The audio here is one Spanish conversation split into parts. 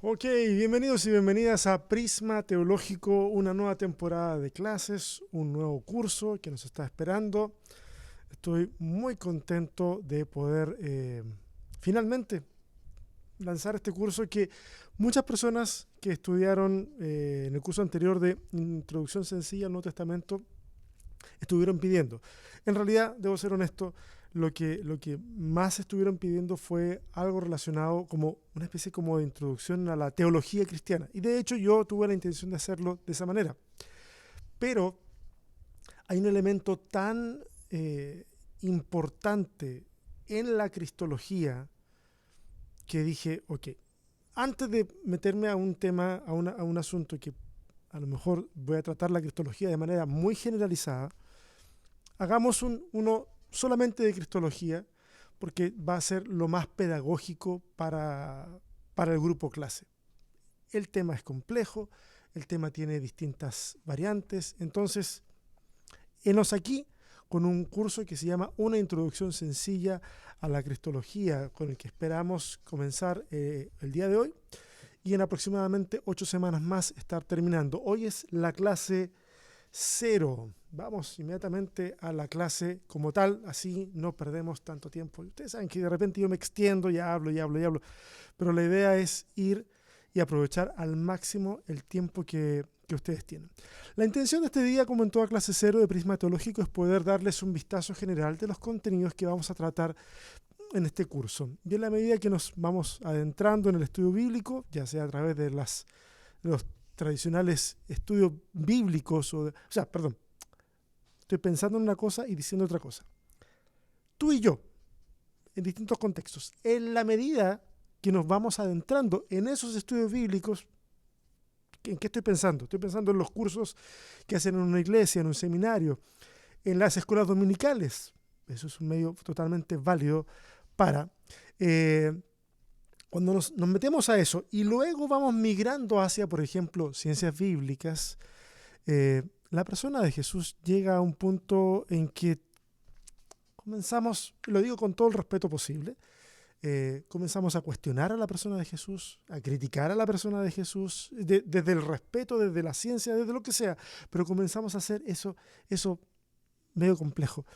Ok, bienvenidos y bienvenidas a Prisma Teológico, una nueva temporada de clases, un nuevo curso que nos está esperando. Estoy muy contento de poder finalmente lanzar este curso que muchas personas que estudiaron en el curso anterior de Introducción Sencilla al Nuevo Testamento estuvieron pidiendo. En realidad, debo ser honesto, lo que más estuvieron pidiendo fue algo relacionado como una especie como de introducción a la teología cristiana. Y de hecho yo tuve la intención de hacerlo de esa manera. Pero hay un elemento tan importante en la cristología que dije, ok, antes de meterme a un tema, a un asunto que a lo mejor voy a tratar la cristología de manera muy generalizada, hagamos uno solamente de cristología, porque va a ser lo más pedagógico para el grupo clase. El tema es complejo, el tema tiene distintas variantes, entonces, enos aquí con un curso que se llama Una introducción sencilla a la cristología, con el que esperamos comenzar el día de hoy y en aproximadamente 8 semanas más estar terminando. Hoy es la clase cero. Vamos inmediatamente a la clase como tal, así no perdemos tanto tiempo. Ustedes saben que de repente yo me extiendo y hablo y hablo y hablo, pero la idea es ir y aprovechar al máximo el tiempo que ustedes tienen. La intención de este día, como en toda clase cero de Prisma Teológico, es poder darles un vistazo general de los contenidos que vamos a tratar en este curso. Y en la medida que nos vamos adentrando en el estudio bíblico, ya sea a través de los tradicionales estudios bíblicos, perdón, estoy pensando en una cosa y diciendo otra cosa. Tú y yo, en distintos contextos, en la medida que nos vamos adentrando en esos estudios bíblicos, ¿en qué estoy pensando? Estoy pensando en los cursos que hacen en una iglesia, en un seminario, en las escuelas dominicales. Eso es un medio totalmente válido para... cuando nos metemos a eso y luego vamos migrando hacia, por ejemplo, ciencias bíblicas, la persona de Jesús llega a un punto en que comenzamos, lo digo con todo el respeto posible, comenzamos a cuestionar a la persona de Jesús, a criticar a la persona de Jesús, desde el respeto, desde la ciencia, desde lo que sea, pero comenzamos a hacer eso medio complejo.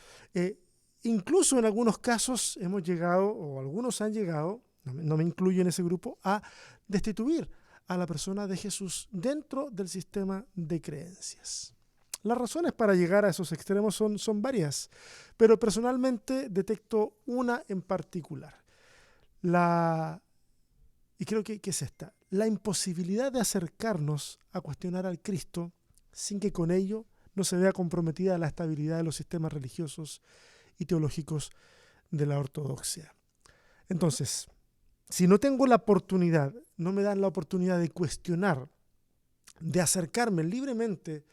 Incluso en algunos casos hemos llegado, o algunos han llegado, no me incluyo en ese grupo, a destituir a la persona de Jesús dentro del sistema de creencias. Las razones para llegar a esos extremos son varias, pero personalmente detecto una en particular. La, y creo que es esta, la imposibilidad de acercarnos a cuestionar al Cristo sin que con ello no se vea comprometida la estabilidad de los sistemas religiosos y teológicos de la ortodoxia. Entonces, si no tengo la oportunidad, no me dan la oportunidad de cuestionar, de acercarme libremente,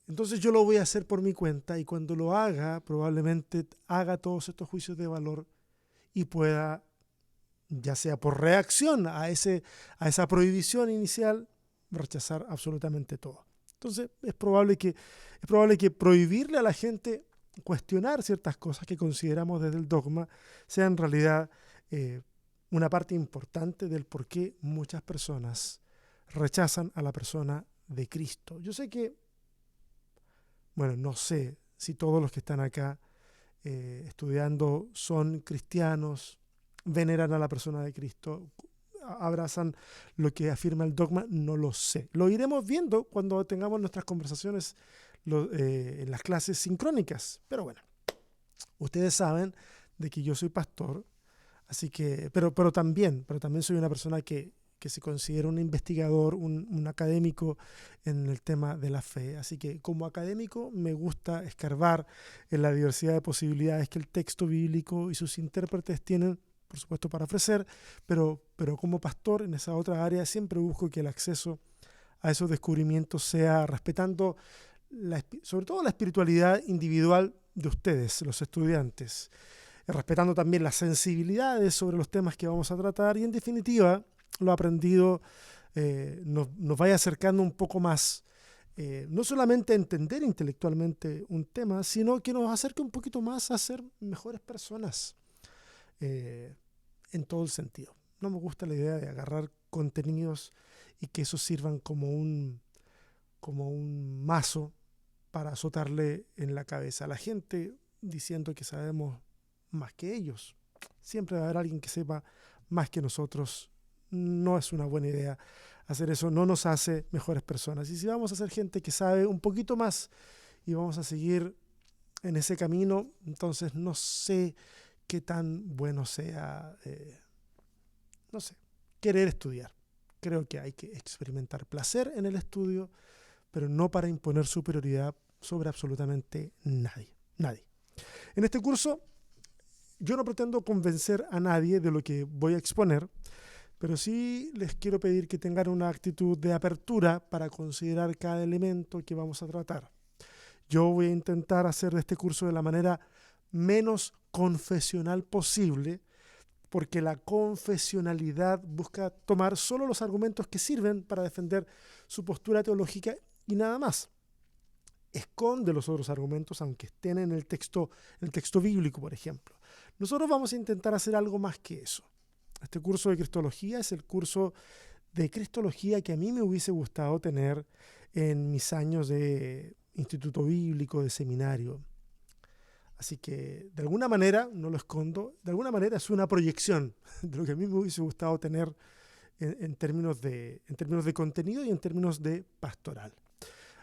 entonces yo lo voy a hacer por mi cuenta y cuando lo haga, probablemente haga todos estos juicios de valor y pueda, ya sea por reacción a esa prohibición inicial, rechazar absolutamente todo. Entonces es probable que prohibirle a la gente cuestionar ciertas cosas que consideramos desde el dogma sea en realidad eh, una parte importante del por qué muchas personas rechazan a la persona de Cristo. Yo sé que, bueno, no sé si todos los que están acá estudiando son cristianos, veneran a la persona de Cristo, abrazan lo que afirma el dogma, no lo sé. Lo iremos viendo cuando tengamos nuestras conversaciones en las clases sincrónicas. Pero bueno, ustedes saben de que yo soy pastor, así que, pero también soy una persona que se considera un investigador, un académico en el tema de la fe. Así que como académico me gusta escarbar en la diversidad de posibilidades que el texto bíblico y sus intérpretes tienen, por supuesto, para ofrecer, pero como pastor en esa otra área siempre busco que el acceso a esos descubrimientos sea respetando sobre todo la espiritualidad individual de ustedes, los estudiantes, respetando también las sensibilidades sobre los temas que vamos a tratar y en definitiva lo aprendido nos vaya acercando un poco más, no solamente a entender intelectualmente un tema, sino que nos acerque un poquito más a ser mejores personas en todo el sentido. No me gusta la idea de agarrar contenidos y que esos sirvan como un mazo para azotarle en la cabeza a la gente diciendo que sabemos más que ellos. Siempre va a haber alguien que sepa más que nosotros. No es una buena idea hacer eso, no nos hace mejores personas. Y si vamos a ser gente que sabe un poquito más y vamos a seguir en ese camino, entonces no sé qué tan bueno sea, no sé, querer estudiar. Creo que hay que experimentar placer en el estudio, pero no para imponer superioridad sobre absolutamente nadie. Nadie. En este curso yo no pretendo convencer a nadie de lo que voy a exponer, pero sí les quiero pedir que tengan una actitud de apertura para considerar cada elemento que vamos a tratar. Yo voy a intentar hacer de este curso de la manera menos confesional posible, porque la confesionalidad busca tomar solo los argumentos que sirven para defender su postura teológica y nada más. Esconde los otros argumentos, aunque estén en el texto bíblico, por ejemplo. Nosotros vamos a intentar hacer algo más que eso. Este curso de Cristología es el curso de Cristología que a mí me hubiese gustado tener en mis años de instituto bíblico, de seminario. Así que, de alguna manera, no lo escondo, de alguna manera es una proyección de lo que a mí me hubiese gustado tener en términos de contenido y en términos de pastoral.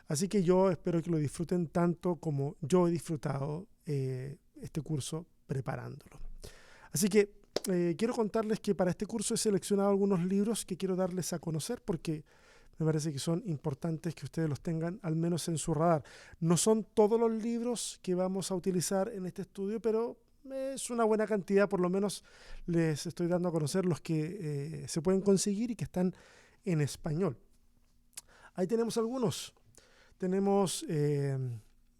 Así que yo espero que lo disfruten tanto como yo he disfrutado este curso preparándolo. Así que quiero contarles que para este curso he seleccionado algunos libros que quiero darles a conocer porque me parece que son importantes que ustedes los tengan al menos en su radar. No son todos los libros que vamos a utilizar en este estudio, pero es una buena cantidad, por lo menos les estoy dando a conocer los que se pueden conseguir y que están en español. Ahí tenemos algunos. Tenemos de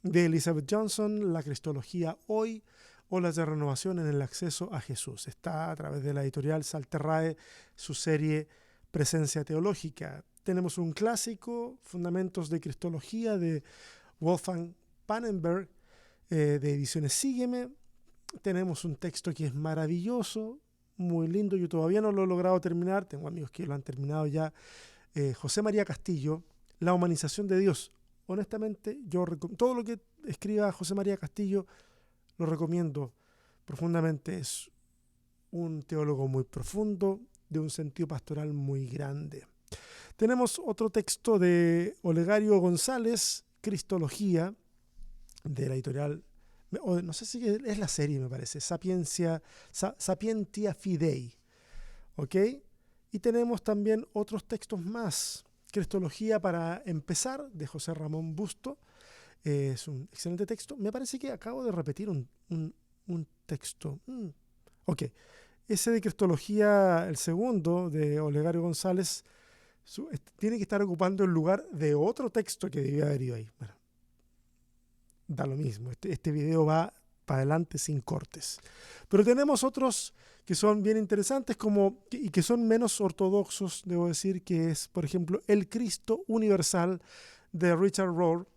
Elizabeth Johnson, La Cristología Hoy, Olas de Renovación en el Acceso a Jesús. Está a través de la editorial Salterrae, su serie Presencia Teológica. Tenemos un clásico, Fundamentos de Cristología, de Wolfgang Pannenberg, de Ediciones Sígueme. Tenemos un texto que es maravilloso, muy lindo. Yo todavía no lo he logrado terminar, tengo amigos que lo han terminado ya. José María Castillo, La humanización de Dios. Honestamente, todo lo que escriba José María Castillo lo recomiendo profundamente. Es un teólogo muy profundo, de un sentido pastoral muy grande. Tenemos otro texto de Olegario González, Cristología, de la editorial, no sé si es la serie, me parece, Sapientia Fidei. ¿Ok? Y tenemos también otros textos más. Cristología para empezar, de José Ramón Busto. Es un excelente texto. Me parece que acabo de repetir un texto. Ok. Ese de Cristología, el segundo, de Olegario González, tiene que estar ocupando el lugar de otro texto que debía haber ido ahí. Bueno, da lo mismo. Este video va para adelante sin cortes. Pero tenemos otros que son bien interesantes y que son menos ortodoxos, debo decir, que es, por ejemplo, El Cristo Universal de Richard Rohr,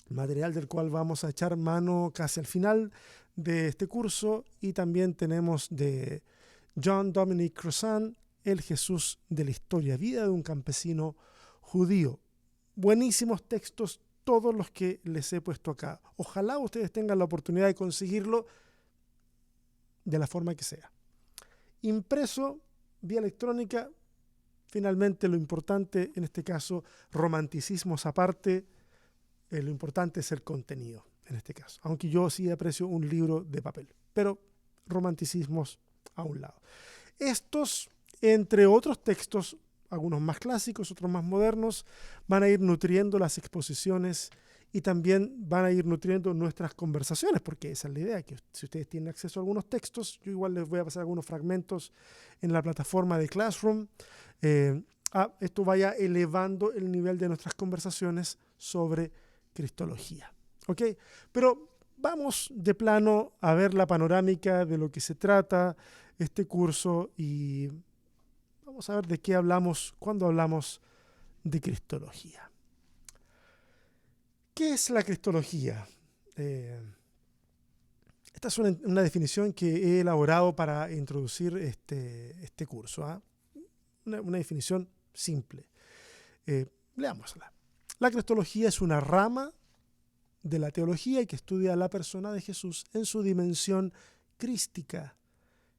material del cual vamos a echar mano casi al final de este curso. Y también tenemos de John Dominic Crossan, El Jesús de la Historia, vida de un campesino judío. Buenísimos textos, todos los que les he puesto acá. Ojalá ustedes tengan la oportunidad de conseguirlo de la forma que sea. Impreso, vía electrónica. Finalmente, lo importante en este caso, romanticismos aparte, lo importante es el contenido en este caso. Aunque yo sí aprecio un libro de papel, pero romanticismos a un lado. Estos, entre otros textos, algunos más clásicos, otros más modernos, van a ir nutriendo las exposiciones y también van a ir nutriendo nuestras conversaciones, porque esa es la idea, que si ustedes tienen acceso a algunos textos, yo igual les voy a pasar algunos fragmentos en la plataforma de Classroom. Esto vaya elevando el nivel de nuestras conversaciones sobre Cristología. ¿Ok? Pero vamos de plano a ver la panorámica de lo que se trata este curso y vamos a ver de qué hablamos cuando hablamos de Cristología. ¿Qué es la Cristología? Esta es una definición que he elaborado para introducir este curso. Una definición simple. Leámosla. La cristología es una rama de la teología que estudia la persona de Jesús en su dimensión crística.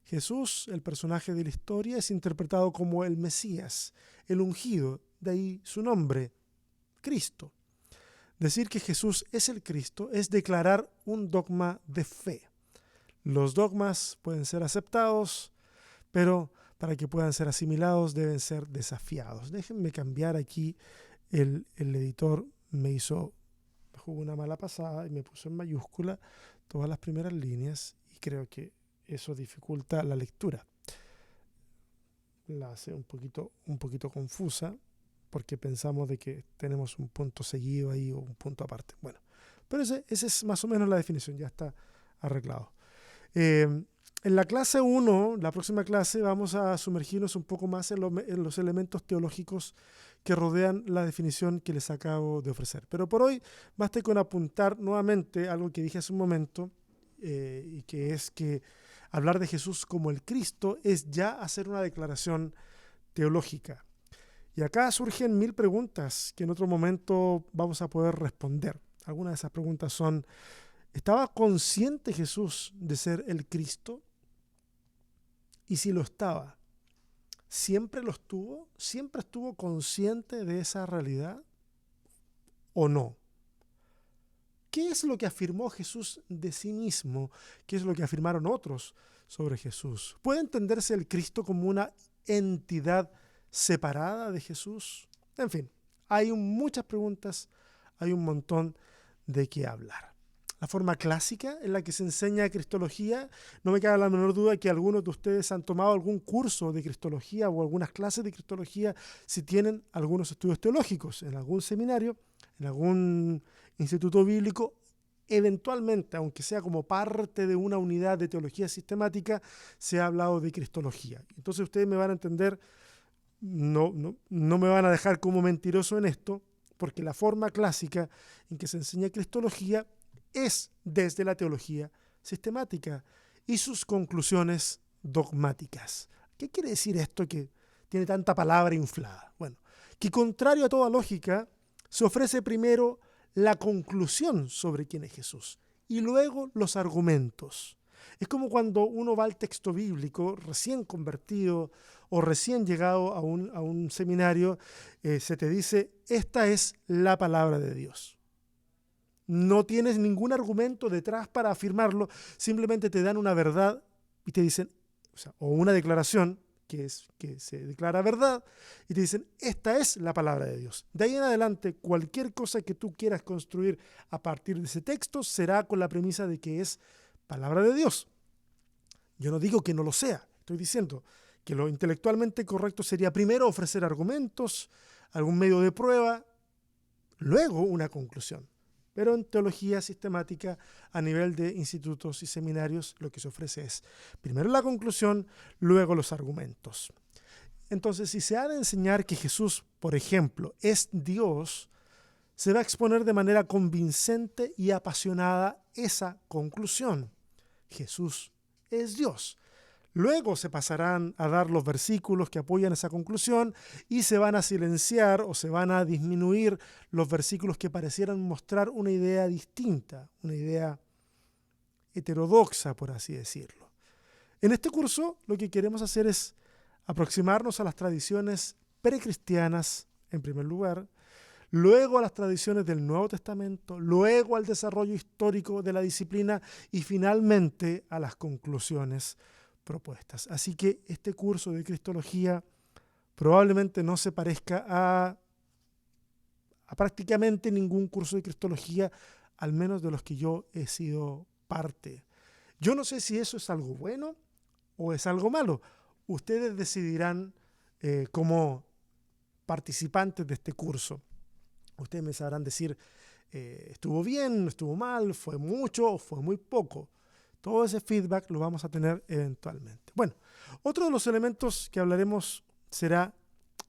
Jesús, el personaje de la historia, es interpretado como el Mesías, el ungido, de ahí su nombre, Cristo. Decir que Jesús es el Cristo es declarar un dogma de fe. Los dogmas pueden ser aceptados, pero para que puedan ser asimilados deben ser desafiados. Déjenme cambiar aquí, el editor me jugó una mala pasada y me puso en mayúscula todas las primeras líneas y creo que eso dificulta la lectura. La hace un poquito confusa porque pensamos de que tenemos un punto seguido ahí o un punto aparte. Bueno, pero esa es más o menos la definición, ya está arreglado. En la clase 1, la próxima clase, vamos a sumergirnos un poco más en los elementos teológicos que rodean la definición que les acabo de ofrecer. Pero por hoy basta con apuntar nuevamente algo que dije hace un momento, y que es que hablar de Jesús como el Cristo es ya hacer una declaración teológica. Y acá surgen 1000 preguntas que en otro momento vamos a poder responder. Algunas de esas preguntas son: ¿estaba consciente Jesús de ser el Cristo? Y si lo estaba, ¿siempre lo estuvo? ¿Siempre estuvo consciente de esa realidad o no? ¿Qué es lo que afirmó Jesús de sí mismo? ¿Qué es lo que afirmaron otros sobre Jesús? ¿Puede entenderse el Cristo como una entidad separada de Jesús? En fin, hay muchas preguntas, hay un montón de qué hablar. La forma clásica en la que se enseña cristología, no me cabe la menor duda que algunos de ustedes han tomado algún curso de cristología o algunas clases de cristología si tienen algunos estudios teológicos en algún seminario, en algún instituto bíblico. Eventualmente, aunque sea como parte de una unidad de teología sistemática, se ha hablado de cristología. Entonces ustedes me van a entender, no me van a dejar como mentiroso en esto, porque la forma clásica en que se enseña cristología es desde la teología sistemática y sus conclusiones dogmáticas. ¿Qué quiere decir esto que tiene tanta palabra inflada? Bueno, que contrario a toda lógica, se ofrece primero la conclusión sobre quién es Jesús y luego los argumentos. Es como cuando uno va al texto bíblico recién convertido o recién llegado a un seminario, se te dice: esta es la palabra de Dios. No tienes ningún argumento detrás para afirmarlo, simplemente te dan una verdad y te dicen, o una declaración que se declara verdad, y te dicen: esta es la palabra de Dios. De ahí en adelante, cualquier cosa que tú quieras construir a partir de ese texto será con la premisa de que es palabra de Dios. Yo no digo que no lo sea, estoy diciendo que lo intelectualmente correcto sería primero ofrecer argumentos, algún medio de prueba, luego una conclusión. Pero en teología sistemática, a nivel de institutos y seminarios, lo que se ofrece es primero la conclusión, luego los argumentos. Entonces, si se ha de enseñar que Jesús, por ejemplo, es Dios, se va a exponer de manera convincente y apasionada esa conclusión. Jesús es Dios. Luego se pasarán a dar los versículos que apoyan esa conclusión y se van a silenciar o se van a disminuir los versículos que parecieran mostrar una idea distinta, una idea heterodoxa, por así decirlo. En este curso lo que queremos hacer es aproximarnos a las tradiciones precristianas, en primer lugar, luego a las tradiciones del Nuevo Testamento, luego al desarrollo histórico de la disciplina y finalmente a las conclusiones propuestas. Así que este curso de cristología probablemente no se parezca a prácticamente ningún curso de cristología, al menos de los que yo he sido parte. Yo no sé si eso es algo bueno o es algo malo. Ustedes decidirán como participantes de este curso. Ustedes me sabrán decir, estuvo bien, estuvo mal, fue mucho o fue muy poco. Todo ese feedback lo vamos a tener eventualmente. Bueno, otro de los elementos que hablaremos será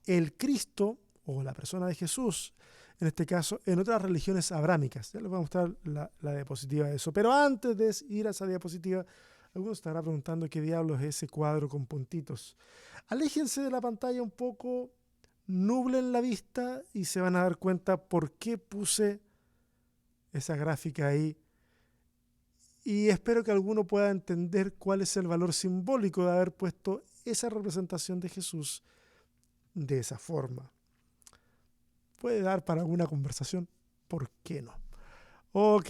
el Cristo o la persona de Jesús. en este caso, en otras religiones abrámicas. Ya les voy a mostrar la diapositiva de eso. Pero antes de ir a esa diapositiva, algunos estarán preguntando qué diablos es ese cuadro con puntitos. Aléjense de la pantalla un poco, nublen la vista y se van a dar cuenta por qué puse esa gráfica ahí. Y espero que alguno pueda entender cuál es el valor simbólico de haber puesto esa representación de Jesús de esa forma. Puede dar para alguna conversación, ¿por qué no? Ok.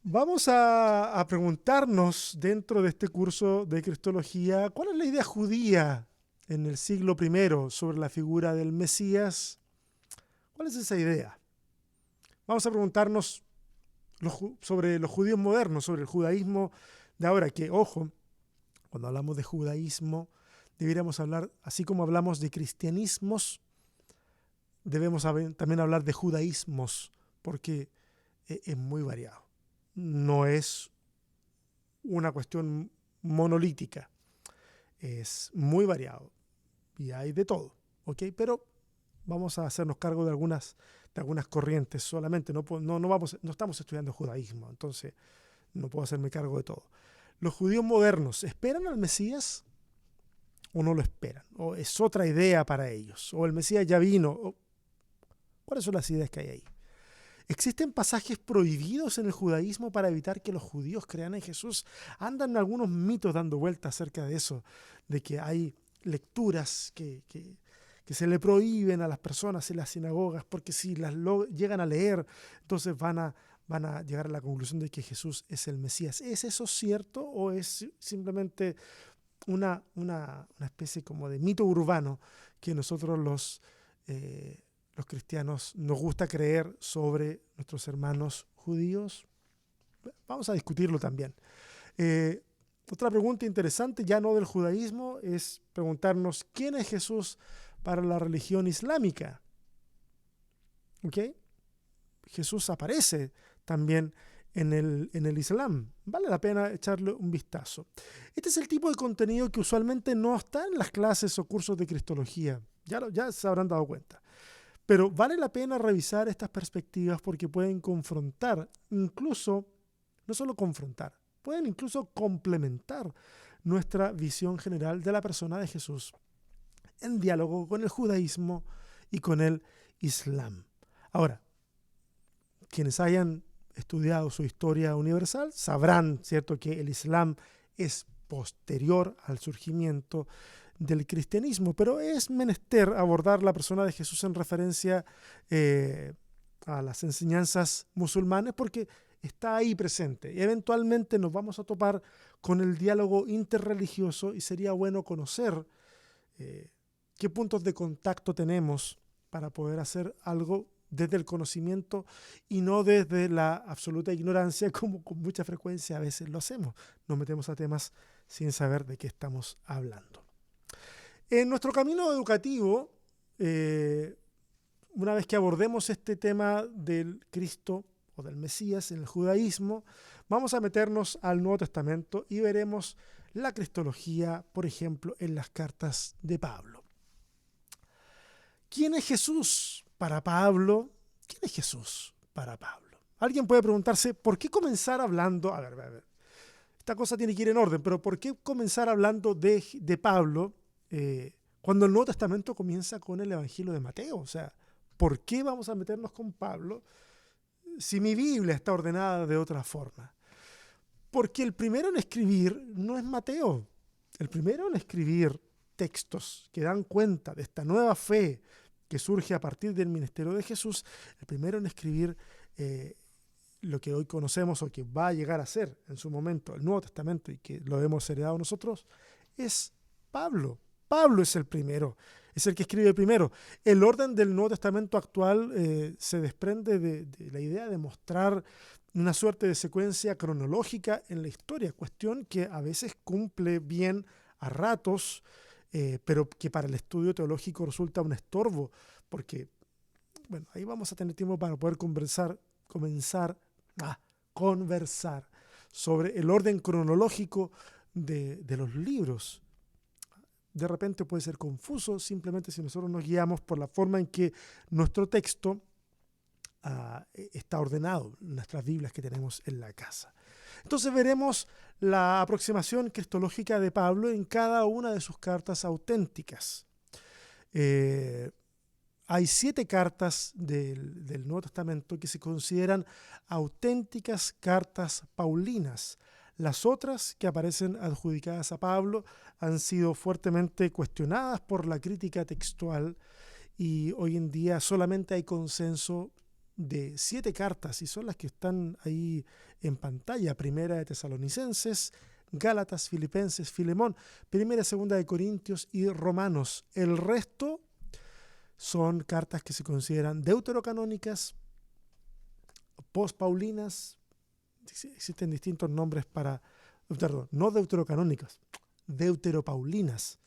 Vamos a preguntarnos dentro de este curso de Cristología, ¿cuál es la idea judía en el siglo I sobre la figura del Mesías? ¿Cuál es esa idea? Vamos a preguntarnos sobre los judíos modernos, sobre el judaísmo de ahora, que, ojo, cuando hablamos de judaísmo, deberíamos hablar, así como hablamos de cristianismos, debemos también hablar de judaísmos, porque es muy variado. No es una cuestión monolítica, es muy variado y hay de todo, ¿ok? Pero vamos a hacernos cargo de algunas corrientes solamente, no estamos estudiando judaísmo, entonces no puedo hacerme cargo de todo. ¿Los judíos modernos esperan al Mesías o no lo esperan? ¿O es otra idea para ellos? ¿O el Mesías ya vino? ¿Cuáles son las ideas que hay ahí? ¿Existen pasajes prohibidos en el judaísmo para evitar que los judíos crean en Jesús? Andan algunos mitos dando vueltas acerca de eso, de que hay lecturas que se le prohíben a las personas en las sinagogas, porque si las llegan a leer, entonces van a llegar a la conclusión de que Jesús es el Mesías. ¿Es eso cierto o es simplemente una especie como de mito urbano que nosotros los cristianos nos gusta creer sobre nuestros hermanos judíos? Vamos a discutirlo también. Otra pregunta interesante, ya no del judaísmo, es preguntarnos ¿quién es Jesús para la religión islámica? ¿Ok? Jesús aparece también en el Islam. Vale la pena echarle un vistazo. Este es el tipo de contenido que usualmente no está en las clases o cursos de Cristología. Ya se habrán dado cuenta. Pero vale la pena revisar estas perspectivas porque pueden confrontar, incluso, no solo confrontar, pueden incluso complementar nuestra visión general de la persona de Jesús en diálogo con el judaísmo y con el Islam. Ahora, quienes hayan estudiado su historia universal sabrán, ¿cierto?, que el Islam es posterior al surgimiento del cristianismo, pero es menester abordar la persona de Jesús en referencia a las enseñanzas musulmanes porque está ahí presente y eventualmente nos vamos a topar con el diálogo interreligioso y sería bueno conocer qué puntos de contacto tenemos para poder hacer algo desde el conocimiento y no desde la absoluta ignorancia como con mucha frecuencia a veces lo hacemos. Nos metemos a temas sin saber de qué estamos hablando. En nuestro camino educativo, una vez que abordemos este tema del Cristo o del Mesías en el judaísmo, vamos a meternos al Nuevo Testamento y veremos la cristología, por ejemplo, en las cartas de Pablo. ¿Quién es Jesús para Pablo? ¿Quién es Jesús para Pablo? Alguien puede preguntarse, ¿por qué comenzar hablando? A ver, esta cosa tiene que ir en orden, pero ¿por qué comenzar hablando de Pablo cuando el Nuevo Testamento comienza con el Evangelio de Mateo? O sea, ¿por qué vamos a meternos con Pablo si mi Biblia está ordenada de otra forma? Porque el primero en escribir no es Mateo. El primero en escribir textos que dan cuenta de esta nueva fe que surge a partir del ministerio de Jesús, el primero en escribir lo que hoy conocemos o que va a llegar a ser en su momento el Nuevo Testamento y que lo hemos heredado nosotros, es Pablo. Pablo es el primero, es el que escribe primero. El orden del Nuevo Testamento actual se desprende de la idea de mostrar una suerte de secuencia cronológica en la historia, cuestión que a veces cumple bien a ratos, pero que para el estudio teológico resulta un estorbo, porque, bueno, ahí vamos a tener tiempo para poder comenzar a conversar sobre el orden cronológico de los libros. de repente puede ser confuso simplemente si nosotros nos guiamos por la forma en que nuestro texto está ordenado, nuestras Biblias que tenemos en la casa. Entonces veremos la aproximación cristológica de Pablo en cada una de sus cartas auténticas. Hay 7 cartas del Nuevo Testamento que se consideran auténticas cartas paulinas. Las otras que aparecen adjudicadas a Pablo han sido fuertemente cuestionadas por la crítica textual y hoy en día solamente hay consenso de 7 cartas y son las que están ahí en pantalla: Primera de Tesalonicenses, Gálatas, Filipenses, Filemón, Primera y Segunda de Corintios y Romanos. El resto son cartas que se consideran deuterocanónicas, postpaulinas. Existen distintos nombres para, perdón, no deuterocanónicas, deuteropaulinas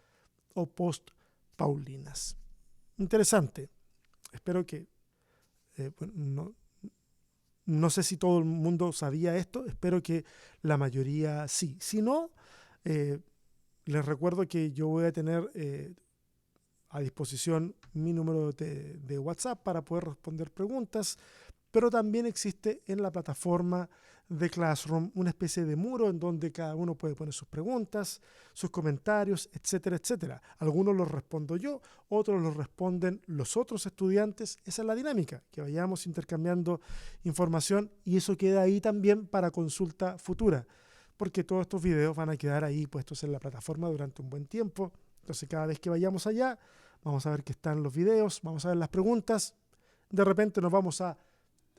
o postpaulinas. Interesante. Espero que, no sé si todo el mundo sabía esto, espero que la mayoría sí. Si no, les recuerdo que yo voy a tener a disposición mi número de WhatsApp para poder responder preguntas, pero también existe en la plataforma de Classroom una especie de muro en donde cada uno puede poner sus preguntas, sus comentarios, etcétera, etcétera. Algunos los respondo yo, otros los responden los otros estudiantes. Esa es la dinámica, que vayamos intercambiando información y eso queda ahí también para consulta futura, porque todos estos videos van a quedar ahí puestos en la plataforma durante un buen tiempo. Entonces cada vez que vayamos allá, vamos a ver que están los videos, vamos a ver las preguntas, de repente nos vamos a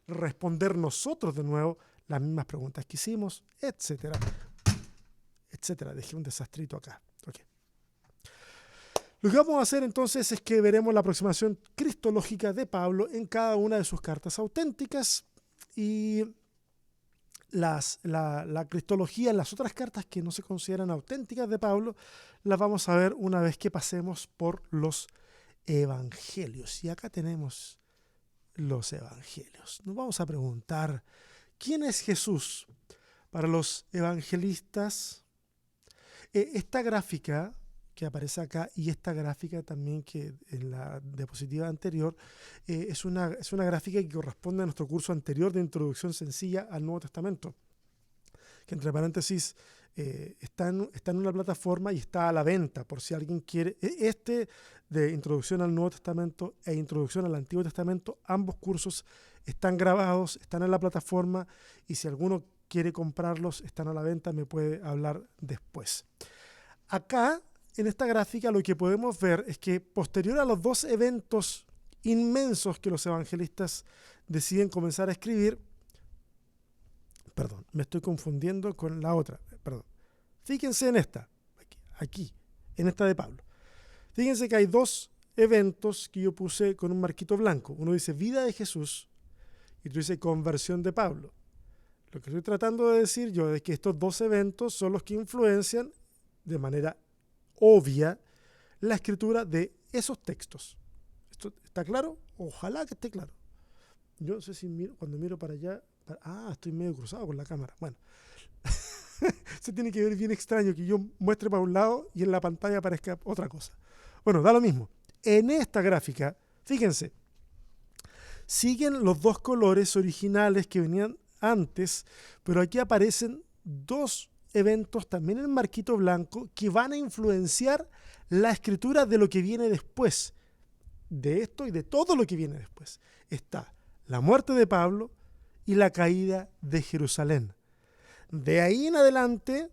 responder nosotros de nuevo las mismas preguntas que hicimos, etcétera, etcétera. Dejé un desastrito acá. Okay. Lo que vamos a hacer entonces es que veremos la aproximación cristológica de Pablo en cada una de sus cartas auténticas y la cristología en las otras cartas que no se consideran auténticas de Pablo las vamos a ver una vez que pasemos por los evangelios. Y acá tenemos los evangelios. Nos vamos a preguntar, ¿quién es Jesús? Para los evangelistas, esta gráfica que aparece acá y esta gráfica también que en la diapositiva anterior es una gráfica que corresponde a nuestro curso anterior de Introducción Sencilla al Nuevo Testamento, que entre paréntesis está en una plataforma y está a la venta por si alguien quiere. De Introducción al Nuevo Testamento e Introducción al Antiguo Testamento, ambos cursos están grabados, están en la plataforma y si alguno quiere comprarlos, están a la venta, me puede hablar después. Acá, en esta gráfica, lo que podemos ver es que posterior a los 2 eventos inmensos que los evangelistas deciden comenzar a escribir, perdón, me estoy confundiendo con la otra, perdón. Fíjense en esta, aquí, en esta de Pablo. Fíjense que hay 2 eventos que yo puse con un marquito blanco. Uno dice vida de Jesús y otro dice conversión de Pablo. Lo que estoy tratando de decir yo es que estos 2 eventos son los que influencian de manera obvia la escritura de esos textos. ¿Esto está claro? Ojalá que esté claro. Yo no sé si cuando miro para allá... estoy medio cruzado con la cámara. Bueno, se tiene que ver bien extraño que yo muestre para un lado y en la pantalla aparezca otra cosa. Bueno, da lo mismo. En esta gráfica, fíjense, siguen los 2 colores originales que venían antes, pero aquí aparecen 2 eventos también en marquito blanco que van a influenciar la escritura de lo que viene después. De esto y de todo lo que viene después. Está la muerte de Pablo y la caída de Jerusalén. De ahí en adelante,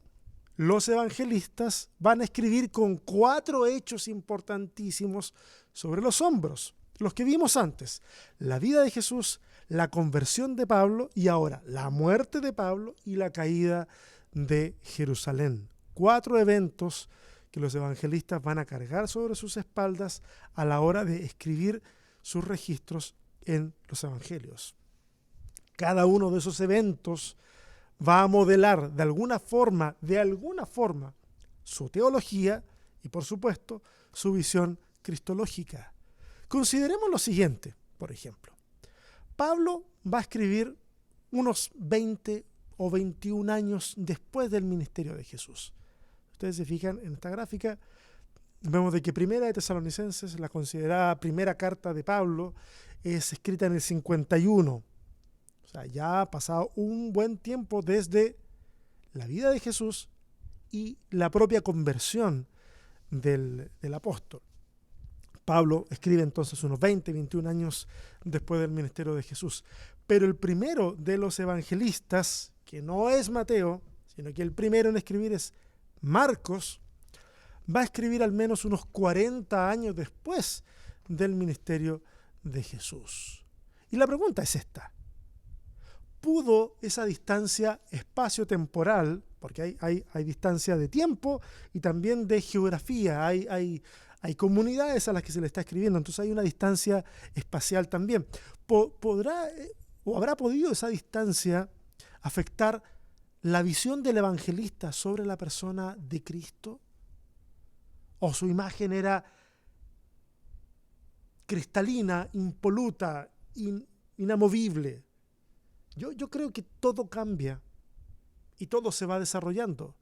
los evangelistas van a escribir con 4 hechos importantísimos sobre los hombros, los que vimos antes: la vida de Jesús, la conversión de Pablo y ahora la muerte de Pablo y la caída de Jerusalén. 4 eventos que los evangelistas van a cargar sobre sus espaldas a la hora de escribir sus registros en los evangelios. Cada uno de esos eventos va a modelar de alguna forma, su teología y, por supuesto, su visión cristológica. Consideremos lo siguiente, por ejemplo. Pablo va a escribir unos 20 o 21 años después del ministerio de Jesús. Ustedes se fijan en esta gráfica, vemos de que Primera de Tesalonicenses, la considerada primera carta de Pablo, es escrita en el 51. O sea, ya ha pasado un buen tiempo desde la vida de Jesús y la propia conversión del apóstol. Pablo escribe entonces unos 20, 21 años después del ministerio de Jesús. Pero el primero de los evangelistas, que no es Mateo, sino que el primero en escribir es Marcos, va a escribir al menos unos 40 años después del ministerio de Jesús. Y la pregunta es esta: ¿pudo esa distancia espacio-temporal, porque hay distancia de tiempo y también de geografía, hay comunidades a las que se le está escribiendo, entonces hay una distancia espacial también? ¿Podrá o habrá podido esa distancia afectar la visión del evangelista sobre la persona de Cristo? ¿O su imagen era cristalina, impoluta, inamovible? Yo creo que todo cambia y todo se va desarrollando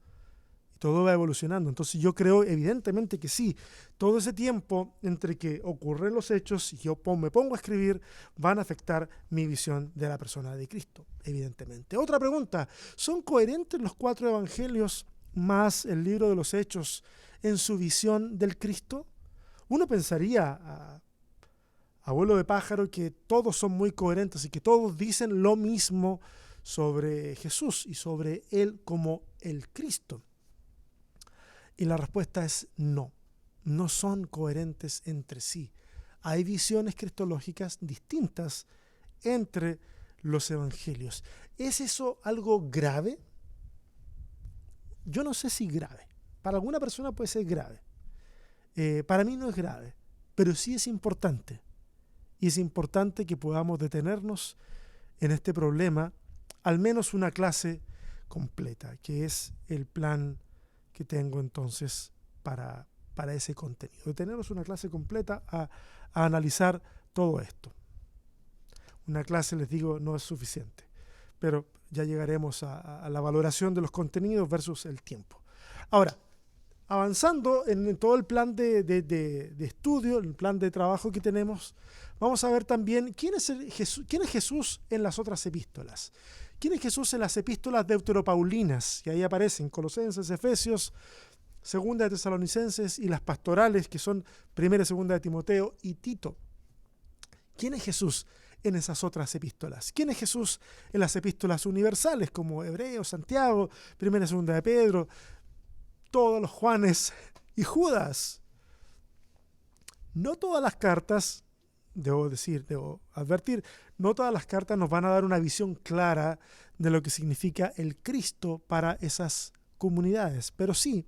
y todo va evolucionando. Entonces yo creo evidentemente que sí, todo ese tiempo entre que ocurren los hechos y yo me pongo a escribir van a afectar mi visión de la persona de Cristo, evidentemente. Otra pregunta: ¿son coherentes los 4 evangelios más el libro de los Hechos en su visión del Cristo? Uno pensaría, abuelo de pájaro, que todos son muy coherentes y que todos dicen lo mismo sobre Jesús y sobre Él como el Cristo. Y la respuesta es no, no son coherentes entre sí. Hay visiones cristológicas distintas entre los evangelios. ¿Es eso algo grave? Yo no sé si grave. Para alguna persona puede ser grave. Para mí no es grave, pero sí es importante. Y es importante que podamos detenernos en este problema, al menos una clase completa, que es el plan que tengo entonces para ese contenido. Detenernos una clase completa a analizar todo esto. Una clase, les digo, no es suficiente, pero ya llegaremos a la valoración de los contenidos versus el tiempo. Ahora, avanzando en todo el plan de estudio, el plan de trabajo que tenemos, vamos a ver también quién es Jesús en las otras epístolas. ¿Quién es Jesús en las epístolas deuteropaulinas? Y ahí aparecen Colosenses, Efesios, Segunda de Tesalonicenses y las pastorales, que son Primera y Segunda de Timoteo y Tito. ¿Quién es Jesús en esas otras epístolas? ¿Quién es Jesús en las epístolas universales, como Hebreos, Santiago, Primera y Segunda de Pedro, todos los Juanes y Judas? No todas las cartas, debo advertir, no todas las cartas nos van a dar una visión clara de lo que significa el Cristo para esas comunidades, pero sí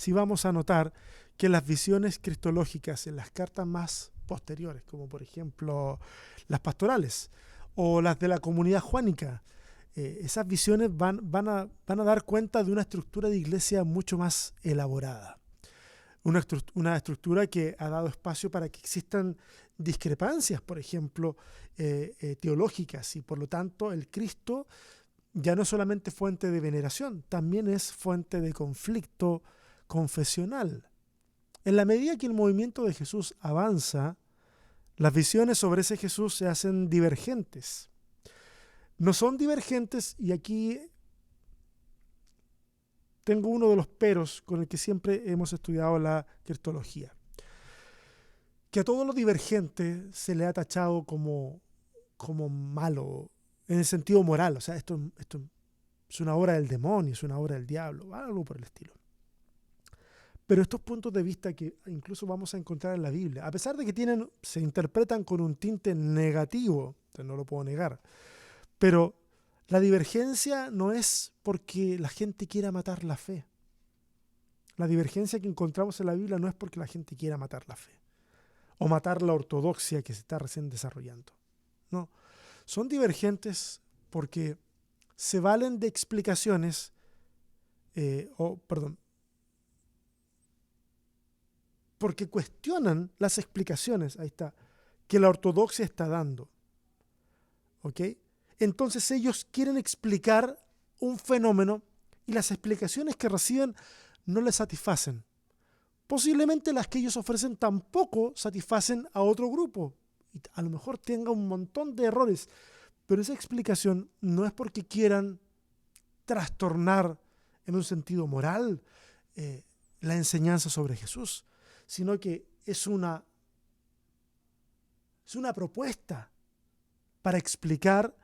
vamos a notar que las visiones cristológicas en las cartas más posteriores, como por ejemplo las pastorales o las de la comunidad juánica, esas visiones van a dar cuenta de una estructura de iglesia mucho más elaborada. Una estructura que ha dado espacio para que existan discrepancias, por ejemplo, teológicas, y por lo tanto el Cristo ya no es solamente fuente de veneración, también es fuente de conflicto confesional. En la medida que el movimiento de Jesús avanza, las visiones sobre ese Jesús se hacen divergentes. No son divergentes, y aquí tengo uno de los peros con el que siempre hemos estudiado la cristología, que a todo lo divergente se le ha tachado como malo, en el sentido moral. O sea, esto es una obra del demonio, es una obra del diablo, algo por el estilo. Pero estos puntos de vista que incluso vamos a encontrar en la Biblia, a pesar de que se interpretan con un tinte negativo, no lo puedo negar, pero la divergencia no es porque la gente quiera matar la fe. La divergencia que encontramos en la Biblia no es porque la gente quiera matar la fe o matar la ortodoxia que se está recién desarrollando. No, son divergentes porque se valen de explicaciones, porque cuestionan las explicaciones, ahí está, que la ortodoxia está dando. ¿Ok? Entonces ellos quieren explicar un fenómeno y las explicaciones que reciben no les satisfacen, posiblemente las que ellos ofrecen tampoco satisfacen a otro grupo. Y a lo mejor tenga un montón de errores, pero esa explicación no es porque quieran trastornar en un sentido moral la enseñanza sobre Jesús, sino que es una propuesta para explicar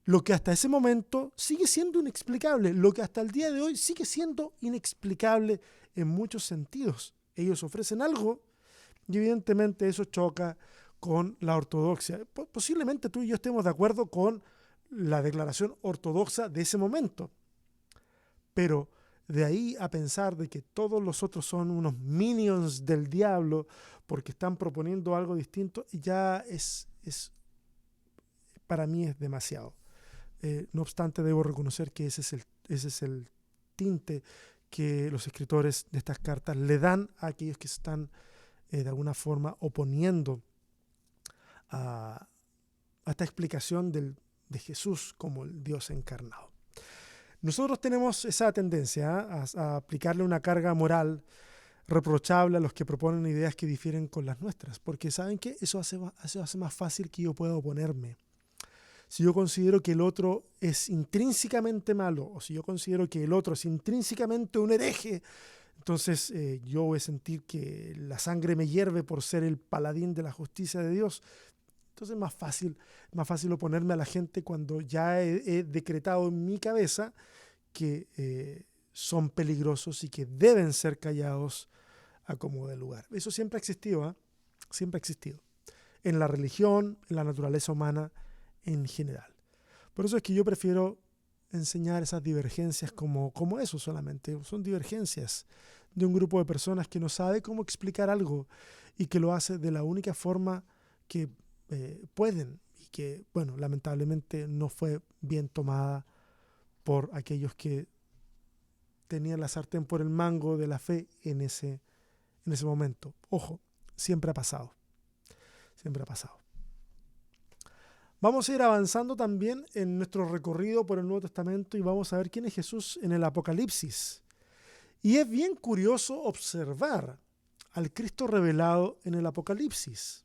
lo que hasta ese momento sigue siendo inexplicable, lo que hasta el día de hoy sigue siendo inexplicable en muchos sentidos. Ellos ofrecen algo y evidentemente eso choca con la ortodoxia. Posiblemente tú y yo estemos de acuerdo con la declaración ortodoxa de ese momento, pero de ahí a pensar de que todos los otros son unos minions del diablo porque están proponiendo algo distinto, ya es para mí es demasiado. No obstante, debo reconocer que ese es el tinte que los escritores de estas cartas le dan a aquellos que se están de alguna forma oponiendo a esta explicación de Jesús como el Dios encarnado. Nosotros tenemos esa tendencia a aplicarle una carga moral reprochable a los que proponen ideas que difieren con las nuestras, porque ¿saben qué? Eso hace más fácil que yo pueda oponerme. Si yo considero que el otro es intrínsecamente malo, o si yo considero que el otro es intrínsecamente un hereje, entonces yo voy a sentir que la sangre me hierve por ser el paladín de la justicia de Dios. Entonces es más fácil oponerme a la gente cuando ya he decretado en mi cabeza que son peligrosos y que deben ser callados a como de lugar. Eso siempre ha existido, ¿eh? Siempre ha existido. En la religión, en la naturaleza humana, en general. Por eso es que yo prefiero enseñar esas divergencias como eso solamente. Son divergencias de un grupo de personas que no sabe cómo explicar algo y que lo hace de la única forma que pueden y que, bueno, lamentablemente no fue bien tomada por aquellos que tenían la sartén por el mango de la fe en ese momento. Ojo, siempre ha pasado. Siempre ha pasado. Vamos a ir avanzando también en nuestro recorrido por el Nuevo Testamento y vamos a ver quién es Jesús en el Apocalipsis. Y es bien curioso observar al Cristo revelado en el Apocalipsis.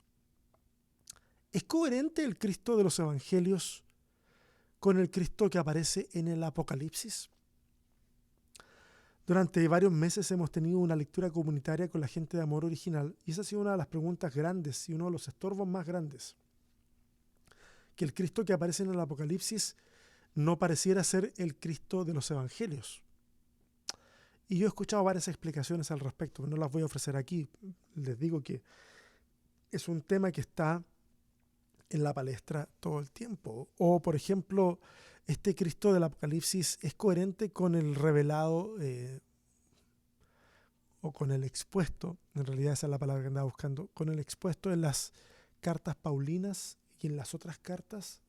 ¿Es coherente el Cristo de los Evangelios con el Cristo que aparece en el Apocalipsis? Durante varios meses hemos tenido una lectura comunitaria con la gente de Amor Original y esa ha sido una de las preguntas grandes y uno de los estorbos más grandes. Que el Cristo que aparece en el Apocalipsis no pareciera ser el Cristo de los Evangelios. Y yo he escuchado varias explicaciones al respecto, no las voy a ofrecer aquí. Les digo que es un tema que está en la palestra todo el tiempo. O, por ejemplo, este Cristo del Apocalipsis es coherente con el revelado o con el expuesto, en realidad esa es la palabra que andaba buscando, con el expuesto en las cartas paulinas y en las otras cartas.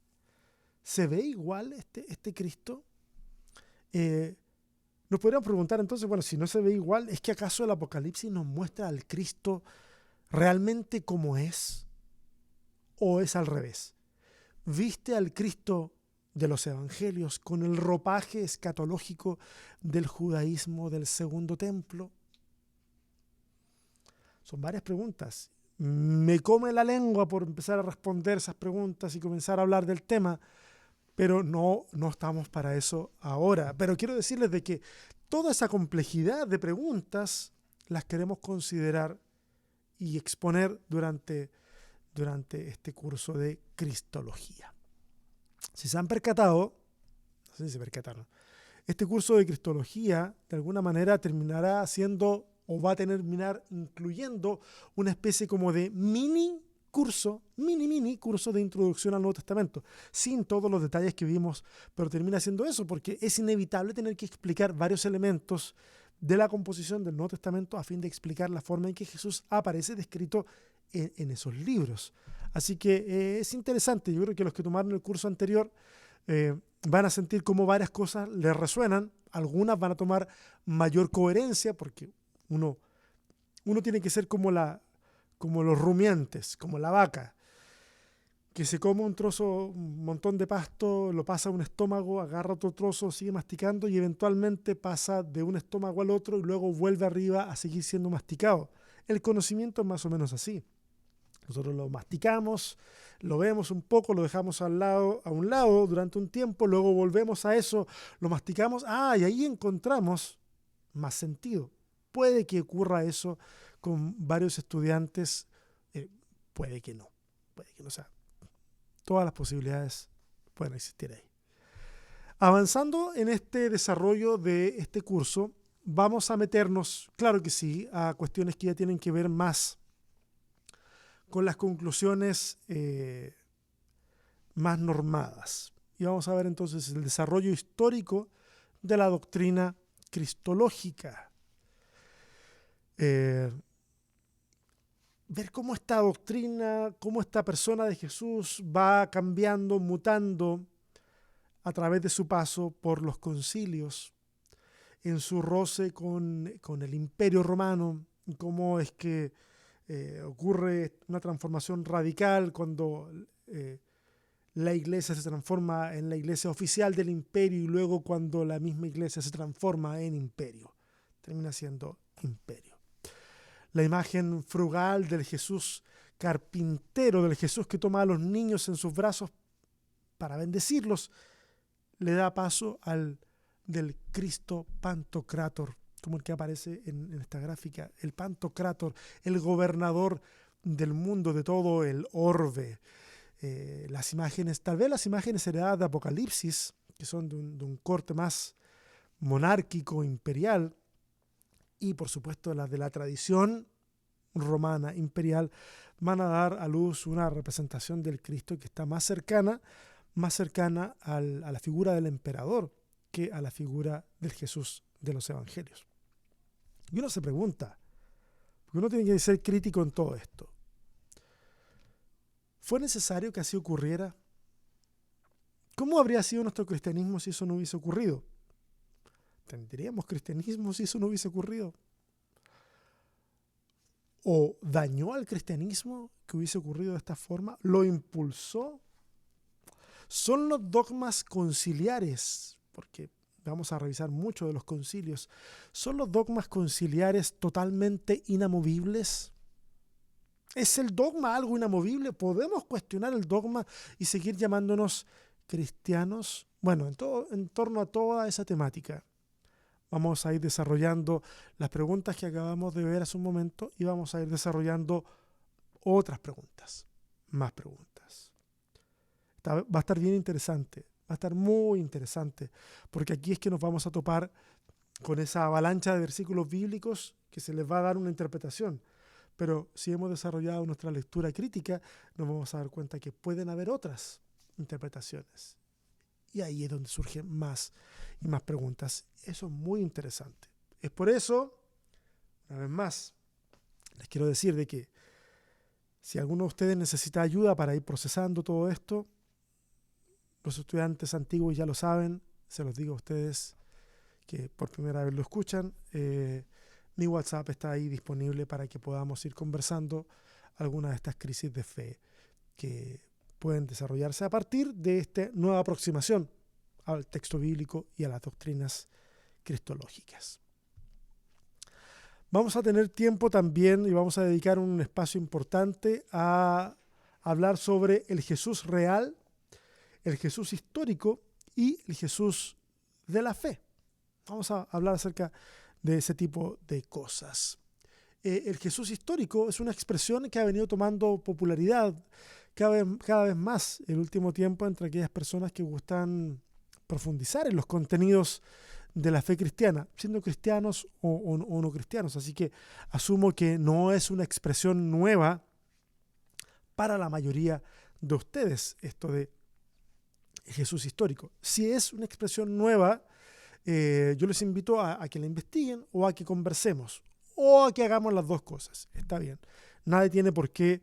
¿Se ve igual este Cristo? Nos podríamos preguntar entonces, bueno, si no se ve igual, ¿es que acaso el Apocalipsis nos muestra al Cristo realmente como es? ¿O es al revés? ¿Viste al Cristo de los Evangelios con el ropaje escatológico del judaísmo del segundo templo? Son varias preguntas. Me come la lengua por empezar a responder esas preguntas y comenzar a hablar del tema, pero no estamos para eso ahora. Pero quiero decirles de que toda esa complejidad de preguntas las queremos considerar y exponer durante este curso de Cristología. Si se han percatado, no sé si se percataron, este curso de Cristología de alguna manera terminará siendo o va a terminar incluyendo una especie como de mini curso de introducción al Nuevo Testamento, sin todos los detalles que vimos, pero termina siendo eso porque es inevitable tener que explicar varios elementos de la composición del Nuevo Testamento a fin de explicar la forma en que Jesús aparece descrito en esos libros. Así que es interesante. Yo creo que los que tomaron el curso anterior van a sentir cómo varias cosas les resuenan. Algunas van a tomar mayor coherencia porque uno tiene que ser como los rumiantes, como la vaca, que se come un montón de pasto, lo pasa a un estómago, agarra otro trozo, sigue masticando y eventualmente pasa de un estómago al otro y luego vuelve arriba a seguir siendo masticado. El conocimiento es más o menos así. Nosotros lo masticamos, lo vemos un poco, lo dejamos a un lado durante un tiempo, luego volvemos a eso, lo masticamos, y ahí encontramos más sentido. Puede que ocurra eso con varios estudiantes, puede que no, o sea, todas las posibilidades pueden existir ahí. Avanzando en este desarrollo de este curso, vamos a meternos, claro que sí, a cuestiones que ya tienen que ver más con las conclusiones más normadas. Y vamos a ver entonces el desarrollo histórico de la doctrina cristológica. Ver cómo esta doctrina, cómo esta persona de Jesús va cambiando, mutando a través de su paso por los concilios, en su roce con el Imperio Romano, y cómo es que ocurre una transformación radical cuando la iglesia se transforma en la iglesia oficial del imperio y luego cuando la misma iglesia se transforma en imperio, termina siendo imperio. La imagen frugal del Jesús carpintero, del Jesús que toma a los niños en sus brazos para bendecirlos, le da paso al del Cristo Pantocrátor, como el que aparece en esta gráfica, el Pantocrátor, el gobernador del mundo, de todo el orbe. Las imágenes, tal vez las imágenes heredadas de Apocalipsis, que son de un corte más monárquico, imperial, y por supuesto las de la tradición romana imperial, van a dar a luz una representación del Cristo que está más cercana a la figura del emperador que a la figura del Jesús de los evangelios. Y uno se pregunta, porque uno tiene que ser crítico en todo esto, ¿fue necesario que así ocurriera? ¿Cómo habría sido nuestro cristianismo si eso no hubiese ocurrido? ¿Tendríamos cristianismo si eso no hubiese ocurrido? ¿O dañó al cristianismo que hubiese ocurrido de esta forma? ¿Lo impulsó? Son los dogmas conciliares, porque vamos a revisar mucho de los concilios, ¿son los dogmas conciliares totalmente inamovibles? ¿Es el dogma algo inamovible? ¿Podemos cuestionar el dogma y seguir llamándonos cristianos? Bueno, en torno a toda esa temática vamos a ir desarrollando las preguntas que acabamos de ver hace un momento y vamos a ir desarrollando otras preguntas, más preguntas. Va a estar bien interesante, va a estar muy interesante, porque aquí es que nos vamos a topar con esa avalancha de versículos bíblicos que se les va a dar una interpretación. Pero si hemos desarrollado nuestra lectura crítica, nos vamos a dar cuenta que pueden haber otras interpretaciones. Y ahí es donde surgen más y más preguntas. Eso es muy interesante. Es por eso, una vez más, les quiero decir de que si alguno de ustedes necesita ayuda para ir procesando todo esto, los estudiantes antiguos ya lo saben, se los digo a ustedes que por primera vez lo escuchan. Mi WhatsApp está ahí disponible para que podamos ir conversando algunas de estas crisis de fe que pueden desarrollarse a partir de esta nueva aproximación al texto bíblico y a las doctrinas cristológicas. Vamos a tener tiempo también y vamos a dedicar un espacio importante a hablar sobre el Jesús real, el Jesús histórico y el Jesús de la fe. Vamos a hablar acerca de ese tipo de cosas. El Jesús histórico es una expresión que ha venido tomando popularidad cada vez más en el último tiempo entre aquellas personas que gustan profundizar en los contenidos de la fe cristiana, siendo cristianos o no cristianos. Así que asumo que no es una expresión nueva para la mayoría de ustedes, esto de Jesús histórico. Si es una expresión nueva, yo les invito a que la investiguen o a que conversemos o a que hagamos las dos cosas. Está bien. Nadie tiene por qué.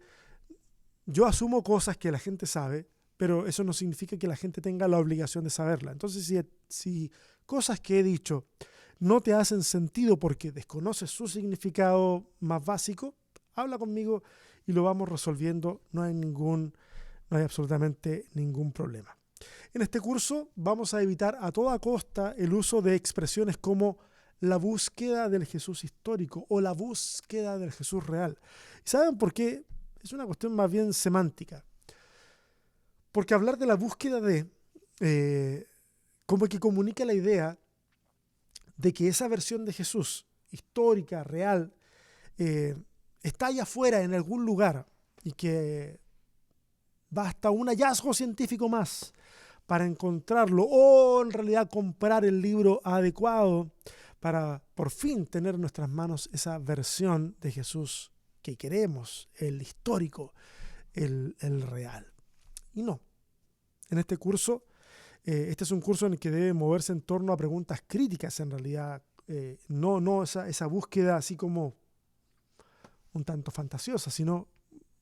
Yo asumo cosas que la gente sabe, pero eso no significa que la gente tenga la obligación de saberla. Entonces, si cosas que he dicho no te hacen sentido porque desconoces su significado más básico, habla conmigo y lo vamos resolviendo. No hay absolutamente ningún problema. En este curso vamos a evitar a toda costa el uso de expresiones como la búsqueda del Jesús histórico o la búsqueda del Jesús real. ¿Y saben por qué? Es una cuestión más bien semántica. Porque hablar de la búsqueda como que comunica la idea de que esa versión de Jesús, histórica, real, está allá afuera en algún lugar y que basta un hallazgo científico más para encontrarlo o en realidad comprar el libro adecuado para por fin tener en nuestras manos esa versión de Jesús que queremos, el histórico, el real. Y no, en este curso, este es un curso en el que debe moverse en torno a preguntas críticas en realidad, no esa búsqueda así como un tanto fantasiosa, sino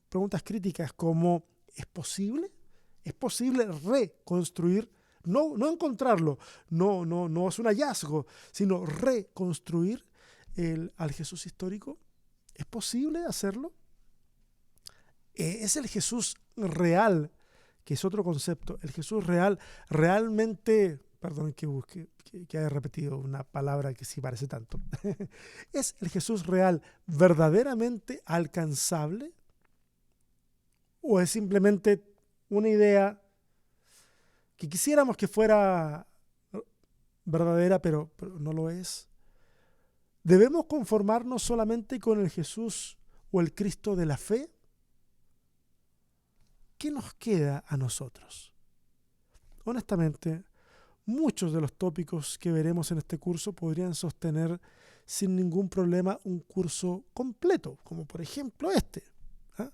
preguntas críticas como ¿es posible? ¿Es posible reconstruir? No encontrarlo, no es un hallazgo, sino reconstruir al Jesús histórico. ¿Es posible hacerlo? ¿Es el Jesús real, que es otro concepto, el Jesús real realmente, perdón que haya repetido una palabra que sí parece tanto, ¿es el Jesús real verdaderamente alcanzable? ¿O es simplemente una idea que quisiéramos que fuera verdadera, pero no lo es? ¿Debemos conformarnos solamente con el Jesús o el Cristo de la fe? ¿Qué nos queda a nosotros? Honestamente, muchos de los tópicos que veremos en este curso podrían sostener sin ningún problema un curso completo, como por ejemplo este. ¿Ah?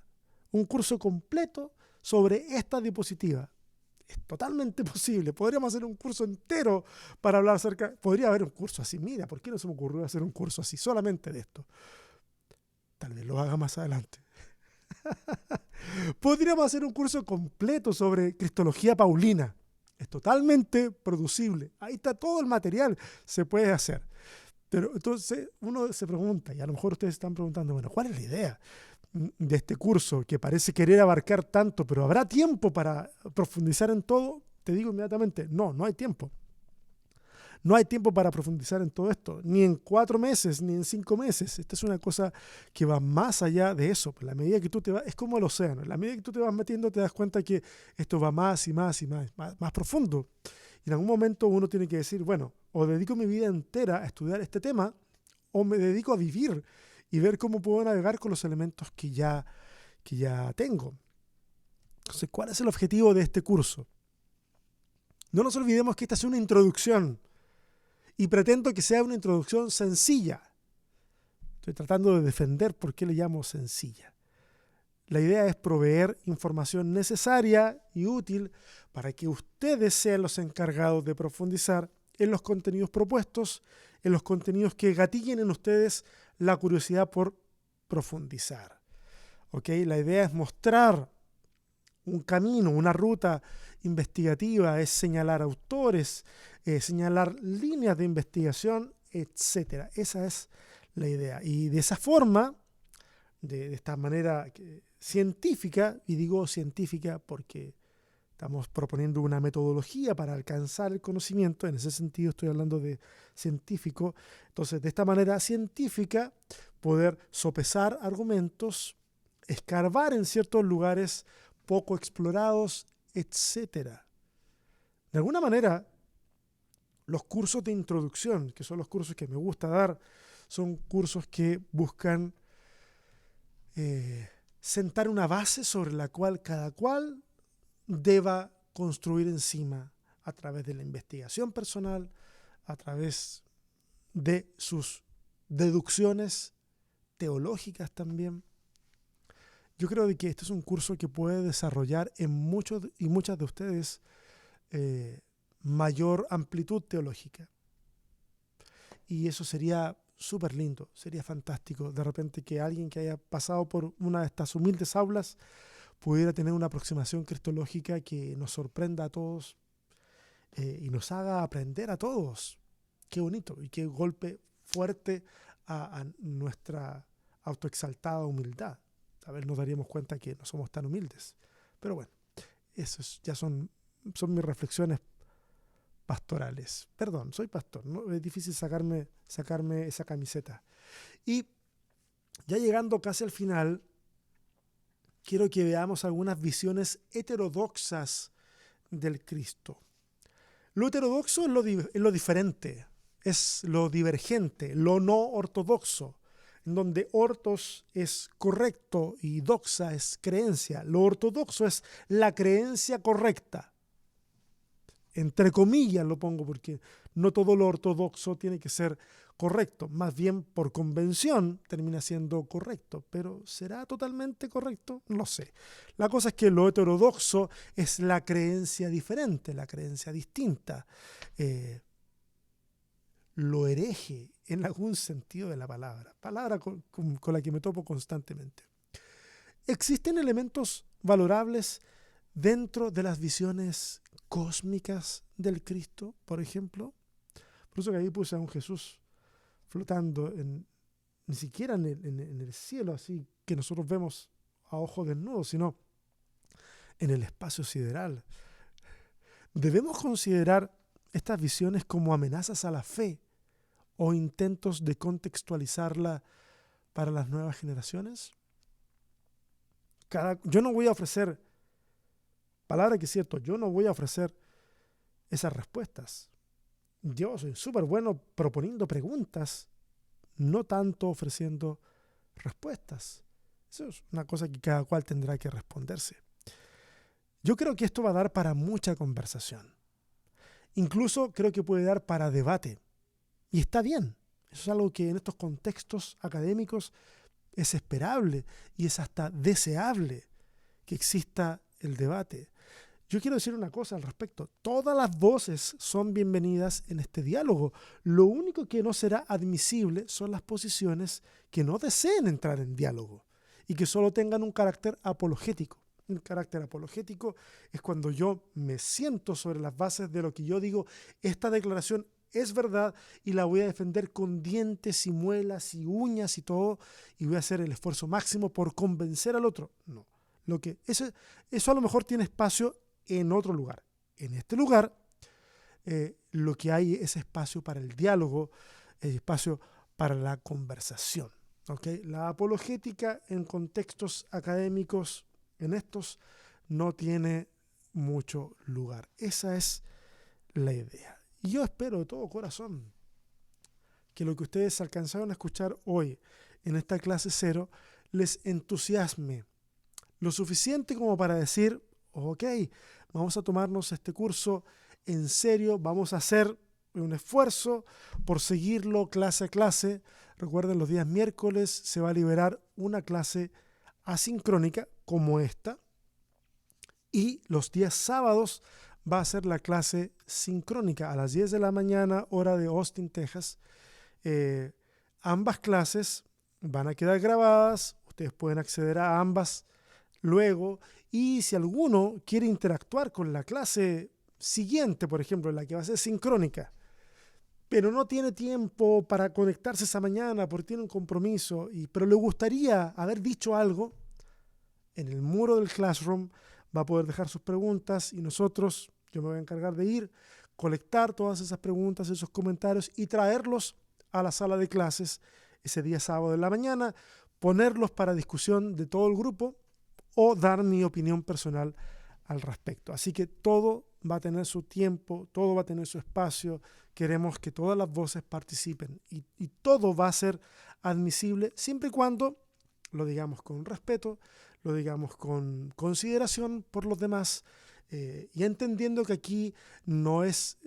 Un curso completo sobre esta diapositiva. Es totalmente posible. Podríamos hacer un curso entero para hablar acerca. Podría haber un curso así. Mira, ¿por qué no se me ocurrió hacer un curso así solamente de esto? Tal vez lo haga más adelante. Podríamos hacer un curso completo sobre Cristología Paulina. Es totalmente producible. Ahí está todo el material. Se puede hacer. Pero entonces uno se pregunta, y a lo mejor ustedes están preguntando, bueno, ¿cuál es la idea de este curso que parece querer abarcar tanto, pero habrá tiempo para profundizar en todo? Te digo inmediatamente, no hay tiempo. No hay tiempo para profundizar en todo esto, ni en 4 meses, ni en 5 meses. Esta es una cosa que va más allá de eso. La medida que tú te vas, es como el océano, la medida que tú te vas metiendo te das cuenta que esto va más y más profundo. Y en algún momento uno tiene que decir, bueno, o dedico mi vida entera a estudiar este tema, o me dedico a vivir y ver cómo puedo navegar con los elementos que ya tengo. Entonces, ¿cuál es el objetivo de este curso? No nos olvidemos que esta es una introducción y pretendo que sea una introducción sencilla. Estoy tratando de defender por qué le llamo sencilla. La idea es proveer información necesaria y útil para que ustedes sean los encargados de profundizar en los contenidos propuestos, en los contenidos que gatillen en ustedes la curiosidad por profundizar. ¿Okay? La idea es mostrar un camino, una ruta investigativa, es señalar autores, señalar líneas de investigación, etc. Esa es la idea. Y de esa forma, de esta manera científica, y digo científica porque estamos proponiendo una metodología para alcanzar el conocimiento, en ese sentido estoy hablando de científico, entonces de esta manera científica poder sopesar argumentos, escarbar en ciertos lugares poco explorados, etc. De alguna manera, los cursos de introducción, que son los cursos que me gusta dar, son cursos que buscan sentar una base sobre la cual cada cual deba construir encima a través de la investigación personal, a través de sus deducciones teológicas también. Yo creo que este es un curso que puede desarrollar en muchos y muchas de ustedes mayor amplitud teológica. Y eso sería súper lindo, sería fantástico. De repente que alguien que haya pasado por una de estas humildes aulas pudiera tener una aproximación cristológica que nos sorprenda a todos y nos haga aprender a todos. Qué bonito y qué golpe fuerte a nuestra autoexaltada humildad. A ver, nos daríamos cuenta que no somos tan humildes. Pero bueno, eso ya son mis reflexiones pastorales. Perdón, soy pastor, ¿no? Es difícil sacarme esa camiseta. Y ya llegando casi al final, quiero que veamos algunas visiones heterodoxas del Cristo. Lo heterodoxo es lo diferente, es lo divergente, lo no ortodoxo, en donde ortos es correcto y doxa es creencia. Lo ortodoxo es la creencia correcta. Entre comillas lo pongo porque no todo lo ortodoxo tiene que ser correcto, más bien por convención termina siendo correcto, pero ¿será totalmente correcto? No lo sé. La cosa es que lo heterodoxo es la creencia diferente, la creencia distinta, lo hereje en algún sentido de la palabra con la que me topo constantemente. Existen elementos valorables dentro de las visiones cósmicas del Cristo, por ejemplo. Por eso que ahí puse a un Jesús flotando ni siquiera en el cielo, así que nosotros vemos a ojos desnudos, sino en el espacio sideral. ¿Debemos considerar estas visiones como amenazas a la fe o intentos de contextualizarla para las nuevas generaciones? Yo no voy a ofrecer, palabra que es cierto, yo no voy a ofrecer esas respuestas. Yo soy súper bueno proponiendo preguntas, no tanto ofreciendo respuestas. Eso es una cosa que cada cual tendrá que responderse. Yo creo que esto va a dar para mucha conversación. Incluso creo que puede dar para debate. Y está bien. Eso es algo que en estos contextos académicos es esperable y es hasta deseable que exista el debate. Yo quiero decir una cosa al respecto. Todas las voces son bienvenidas en este diálogo. Lo único que no será admisible son las posiciones que no deseen entrar en diálogo y que solo tengan un carácter apologético. Un carácter apologético es cuando yo me siento sobre las bases de lo que yo digo. Esta declaración es verdad y la voy a defender con dientes y muelas y uñas y todo, y voy a hacer el esfuerzo máximo por convencer al otro. No. Eso a lo mejor tiene espacio en otro lugar. En este lugar, lo que hay es espacio para el diálogo, espacio para la conversación. ¿Okay? La apologética en contextos académicos, en estos, no tiene mucho lugar. Esa es la idea. Y yo espero de todo corazón que lo que ustedes alcanzaron a escuchar hoy en esta clase 0 les entusiasme lo suficiente como para decir, ok, vamos a tomarnos este curso en serio, vamos a hacer un esfuerzo por seguirlo clase a clase. Recuerden, los días miércoles se va a liberar una clase asincrónica como esta, y los días sábados va a ser la clase sincrónica a las 10 de la mañana, hora de Austin, Texas. Ambas clases van a quedar grabadas, ustedes pueden acceder a ambas luego, y si alguno quiere interactuar con la clase siguiente, por ejemplo, la que va a ser sincrónica, pero no tiene tiempo para conectarse esa mañana porque tiene un compromiso, pero le gustaría haber dicho algo, en el muro del Classroom va a poder dejar sus preguntas y yo me voy a encargar de colectar todas esas preguntas, esos comentarios y traerlos a la sala de clases ese día sábado de la mañana, ponerlos para discusión de todo el grupo o dar mi opinión personal al respecto. Así que todo va a tener su tiempo, todo va a tener su espacio. Queremos que todas las voces participen y todo va a ser admisible siempre y cuando lo digamos con respeto, lo digamos con consideración por los demás, y entendiendo que aquí no es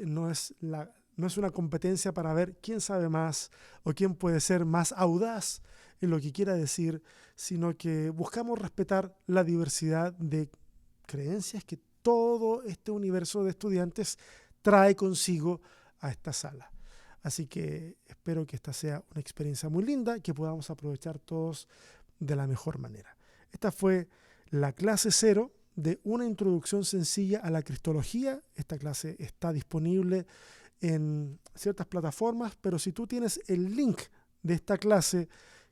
una competencia para ver quién sabe más o quién puede ser más audaz en lo que quiera decir, sino que buscamos respetar la diversidad de creencias que todo este universo de estudiantes trae consigo a esta sala. Así que espero que esta sea una experiencia muy linda, que podamos aprovechar todos de la mejor manera. Esta fue la clase 0 de una introducción sencilla a la cristología. Esta clase está disponible en ciertas plataformas, pero si tú tienes el link de esta clase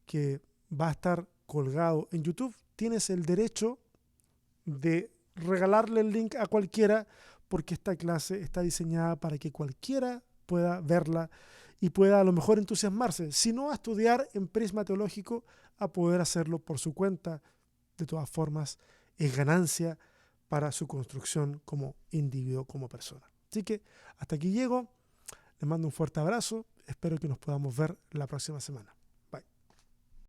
que va a estar colgado en YouTube, tienes el derecho de regalarle el link a cualquiera porque esta clase está diseñada para que cualquiera pueda verla y pueda a lo mejor entusiasmarse, si no a estudiar en Prisma Teológico, a poder hacerlo por su cuenta. De todas formas, es ganancia para su construcción como individuo, como persona. Así que hasta aquí llego, les mando un fuerte abrazo, espero que nos podamos ver la próxima semana.